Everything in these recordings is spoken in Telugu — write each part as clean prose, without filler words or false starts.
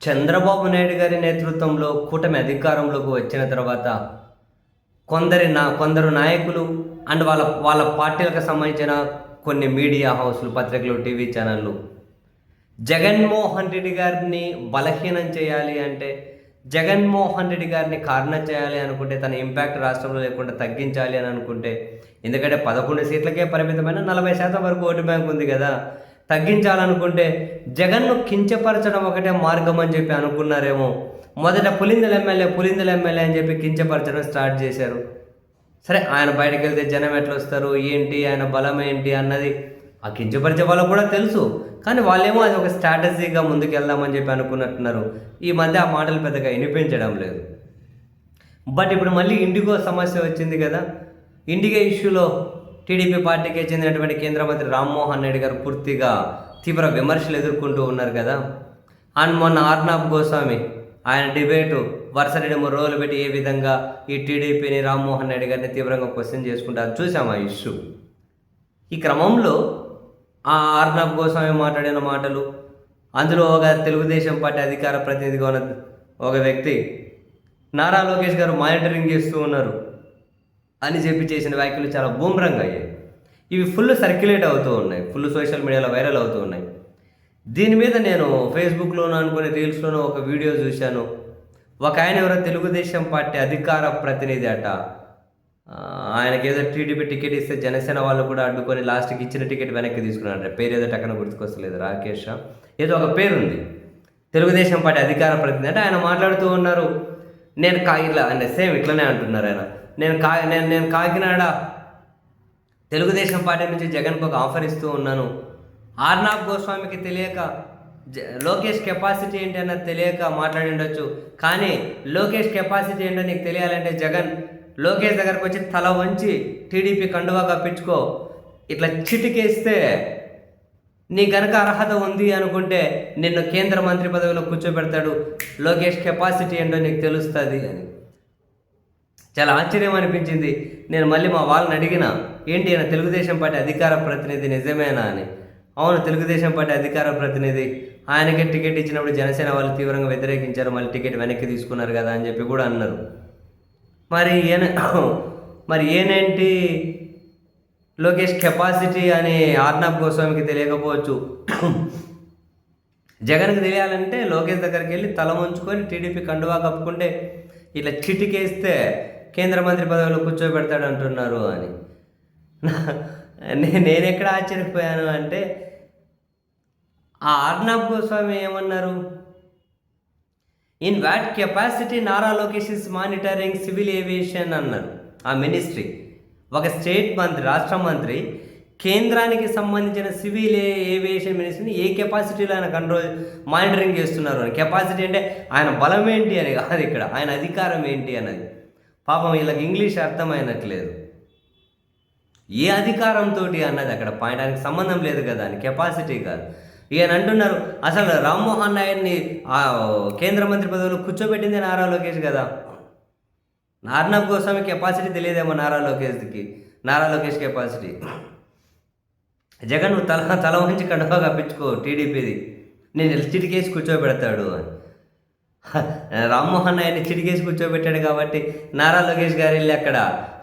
చంద్రబాబు నాయుడు గారి నేతృత్వంలో కూటమి అధికారంలోకి వచ్చిన తర్వాత కొందరు నాయకులు అండ్ వాళ్ళ వాళ్ళ పార్టీలకు సంబంధించిన కొన్ని మీడియా హౌస్లు, పత్రికలు, టీవీ ఛానళ్ళు జగన్మోహన్ రెడ్డి గారిని బలహీనం చేయాలి అంటే, జగన్మోహన్ రెడ్డి గారిని కారణం చేయాలి అనుకుంటే, తన ఇంపాక్ట్ రాష్ట్రంలో లేకుండా తగ్గించాలి అని అనుకుంటే, ఎందుకంటే 11 సీట్లకే పరిమితమైన 40% వరకు ఓటు బ్యాంక్ ఉంది కదా, తగ్గించాలనుకుంటే జగన్ను కించపరచడం ఒకటే మార్గం అని చెప్పి అనుకున్నారేమో. మొదట పులిందల ఎమ్మెల్యే అని చెప్పి కించపరచడం స్టార్ట్ చేశారు. సరే, ఆయన బయటకు వెళ్తే జనం ఎట్లా వస్తారు, ఏంటి, ఆయన బలం ఏంటి అన్నది ఆ కించపరిచే వాళ్ళకు కూడా తెలుసు. కానీ వాళ్ళేమో అది ఒక స్ట్రాటజీగా ముందుకు వెళ్దామని చెప్పి అనుకున్నట్టున్నారు. ఈ మధ్య ఆ మాటలు పెద్దగా వినిపించడం లేదు. బట్ ఇప్పుడు మళ్ళీ ఇండిగో సమస్య వచ్చింది కదా. ఇండిగో ఇష్యూలో టీడీపీ పార్టీకి చెందినటువంటి కేంద్ర మంత్రి రామ్మోహన్ రెడ్డి గారు పూర్తిగా తీవ్ర విమర్శలు ఎదుర్కొంటూ ఉన్నారు కదా. అండ్ మొన్న ఆర్నాబ్ గోస్వామి ఆయన డిబేటు వరుస 2-3 రోజులు పెట్టి ఏ విధంగా ఈ టీడీపీని, రామ్మోహన్ రెడ్డి గారిని తీవ్రంగా క్వశ్చన్ చేసుకుంటారు చూసాం ఆ ఇష్యూ. ఈ క్రమంలో ఆ ఆర్నాబ్ గోస్వామి మాట్లాడిన మాటలు, అందులో ఒక తెలుగుదేశం పార్టీ అధికార ప్రతినిధిగా ఉన్న ఒక వ్యక్తి నారా లోకేష్ గారు మానిటరింగ్ చేస్తూ ఉన్నారు అని చెప్పి చేసిన వ్యాఖ్యలు చాలా బూమరంగా అయ్యాయి. ఇవి ఫుల్ సర్క్యులేట్ అవుతూ ఉన్నాయి, ఫుల్ సోషల్ మీడియాలో వైరల్ అవుతూ ఉన్నాయి. దీని మీద నేను ఫేస్బుక్లోనూ అనుకునే రీల్స్లోనూ ఒక వీడియో చూశాను. ఒక ఆయన ఎవరో తెలుగుదేశం పార్టీ అధికార ప్రతినిధి అట, ఆయనకి ఏదో టీడీపీ టికెట్ ఇస్తే జనసేన వాళ్ళు కూడా అడ్డుకొని లాస్ట్కి ఇచ్చిన టికెట్ వెనక్కి తీసుకున్నాడు. పేరు ఏదో టక్కన గుర్తుకొస్తలేదు, రాకేష్ ఏదో ఒక పేరు ఉంది, తెలుగుదేశం పార్టీ అధికార ప్రతినిధి. అంటే ఆయన మాట్లాడుతూ ఉన్నారు, నేను ఇలా అంటే సేమ్ ఇట్లనే అంటున్నారు ఆయన, నేను కాకినాడ తెలుగుదేశం పార్టీ నుంచి జగన్కు ఒక ఆఫర్ ఇస్తూ ఉన్నాను. ఆర్నాబ్ గోస్వామికి తెలియక లోకేష్ కెపాసిటీ ఏంటి అన్నది తెలియక మాట్లాడి ఉండొచ్చు. కానీ లోకేష్ కెపాసిటీ ఏంటో నీకు తెలియాలంటే జగన్ లోకేష్ దగ్గరకు వచ్చి తల వంచి టీడీపీ కండువా కప్పించుకో, ఇట్లా చిటికేస్తే నీ గనక అర్హత ఉంది అనుకుంటే నిన్ను కేంద్ర మంత్రి పదవిలో కూర్చోబెడతాడు, లోకేష్ కెపాసిటీ ఏంటో నీకు తెలుస్తుంది అని. చాలా ఆశ్చర్యం అనిపించింది. నేను మళ్ళీ మా వాళ్ళని అడిగిన, ఏంటి ఆయన తెలుగుదేశం పార్టీ అధికార ప్రతినిధి నిజమేనా అని. అవును, తెలుగుదేశం పార్టీ అధికార ప్రతినిధి, ఆయనకే టికెట్ ఇచ్చినప్పుడు జనసేన వాళ్ళు తీవ్రంగా వ్యతిరేకించారు, మళ్ళీ టికెట్ వెనక్కి తీసుకున్నారు కదా అని చెప్పి కూడా అన్నారు. మరి ఏనేంటి లోకేష్ కెపాసిటీ అని ఆర్నాబ్ గోస్వామికి తెలియకపోవచ్చు. జగన్కి తెలియాలంటే లోకేష్ దగ్గరికి వెళ్ళి తల ఉంచుకొని టీడీపీ కండువా కప్పుకుంటే ఇట్లా చిటికేస్తే కేంద్ర మంత్రి పదవిలో కూర్చోబెడతాడు అంటున్నారు అని. నేను ఎక్కడ ఆశ్చర్యపోయాను అంటే, ఆ ఆర్నాబ్ గోస్వామి ఏమన్నారు, in what capacity Nara Lokesh is monitoring civil aviation అన్నారు. ఆ మినిస్ట్రీ, ఒక స్టేట్ మంత్రి, రాష్ట్ర మంత్రి కేంద్రానికి సంబంధించిన సివిల్ ఏవియేషన్ మినిస్ట్రీని ఏ కెపాసిటీలో ఆయన మానిటరింగ్ చేస్తున్నారు అని. కెపాసిటీ అంటే ఆయన బలం ఏంటి అని కాదు, ఇక్కడ ఆయన అధికారం ఏంటి అన్నది. పాపం వీళ్ళకి ఇంగ్లీష్ అర్థమైనట్లేదు. ఏ అధికారంతో అన్నది అక్కడ పాయింట్, ఆయనకి సంబంధం లేదు కదా అని, కెపాసిటీ కాదు. ఈయన అంటున్నారు అసలు రామ్మోహన్ నాయుడిని కేంద్ర మంత్రి పదవిలో కూర్చోబెట్టింది నారా లోకేష్ కదా. ఆర్నాబ్ గోస్వామి కెపాసిటీ తెలియదేమో నారా లోకేష్ కెపాసిటీ. జగన్ తల వంచి కండువా కప్పించుకో టీడీపీది, నేను చిటికేసి కూర్చోబెడతాడు అని. రామ్మోహన్ నాయుడిని చిటికేసి కూర్చోబెట్టాడు కాబట్టి నారా లోకేష్ గారు వెళ్ళి అక్కడ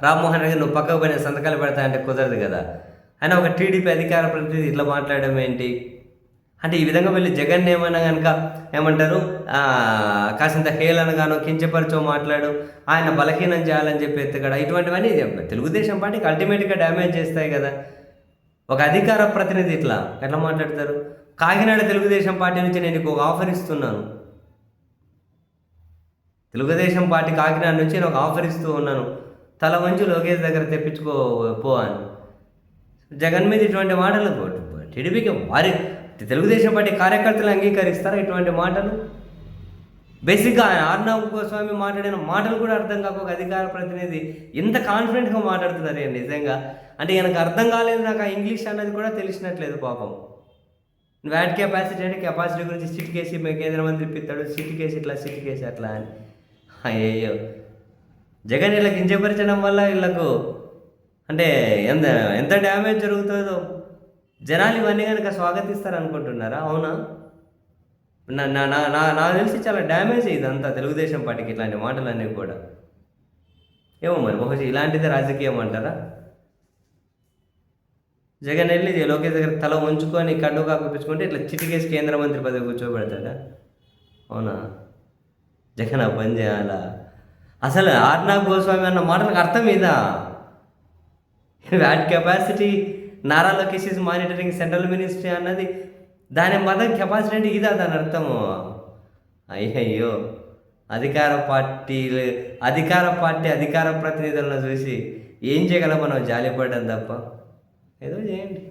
రామ్మోహన్ నాయుడు నువ్వు పక్కకు పోయిన సంతకాలు పెడతా అంటే కుదరదు కదా. ఆయన ఒక టీడీపీ అధికార ప్రతినిధి ఇట్లా మాట్లాడడం ఏంటి అంటే, ఈ విధంగా వెళ్ళి జగన్ ఏమైనా కనుక ఏమంటారు కాసింత హేళనగానో కించపరిచో మాట్లాడు, ఆయన బలహీనం చేయాలని చెప్పి ఎత్తుగడ, ఇటువంటివన్నీ తెలుగుదేశం పార్టీకి అల్టిమేట్గా డ్యామేజ్ చేస్తాయి కదా. ఒక అధికార ప్రతినిధి ఎట్లా మాట్లాడతారు. కాకినాడ తెలుగుదేశం పార్టీ నుంచి నేను ఒక ఆఫర్ ఇస్తున్నాను, తెలుగుదేశం పార్టీ కాకినాడ నుంచి నేను ఒక ఆఫర్ ఇస్తూ ఉన్నాను, తల వంచి లోకేష్ దగ్గర తెప్పించుకో పో అని. జగన్ మీద ఇటువంటి మాటలు టీడీపీకి వారి తెలుగుదేశం పార్టీ కార్యకర్తలు అంగీకరిస్తారా ఇటువంటి మాటలు? బేసిక్గా ఆయన ఆర్నాబ్ గోస్వామి మాట్లాడిన మాటలు కూడా అర్థం కాక ఒక అధికార ప్రతినిధి ఎంత కాన్ఫిడెంట్గా మాట్లాడుతున్నారు నిజంగా. అంటే ఈయనకు అర్థం కాలేదు, నాకు ఆ ఇంగ్లీష్ అన్నది కూడా తెలిసినట్లేదు పాపం. వ్యాట్ కెపాసిటీ అంటే కెపాసిటీ గురించి చిటికేసి కేంద్ర మంత్రి ఇప్పిస్తాడు, చిటికేసి అట్లా అని. అయ్యో, జగన్ ఇలా కించపరచడం వల్ల వీళ్ళకు అంటే ఎంత డ్యామేజ్ జరుగుతుందో జనాలు ఇవన్నీ కనుక స్వాగతిస్తారు అనుకుంటున్నారా? అవునా? నాకు తెలిసి చాలా డ్యామేజ్ ఇదంతా తెలుగుదేశం పార్టీకి ఇట్లాంటి మాటలన్నీ కూడా. ఏమో మరి బహుశా ఇలాంటిదే రాజకీయం అంటారా? జగన్ వెళ్ళి లోకేష్ దగ్గర తల ఉంచుకొని కడ్డు కాపించుకుంటే ఇట్లా చిటికేసి కేంద్ర మంత్రి పదవి కూర్చోబెడతాడా? అవునా? జగన్ ఆ పని చేయాలా? అసలు ఆర్నాబ్ గోస్వామి అన్న మాటలకు అర్థం ఇదా? VAT capacity Nara Lokesh is monitoring central ministry అన్నది దాని మదం కెపాసిటీ అంటే ఇదా దాని అర్థము? అయ్యయ్యో, అధికార పార్టీ అధికార ప్రతినిధులను చూసి ఏం చేయగలం మనం? జాలిపడడం తప్ప ఏదో చేయండి.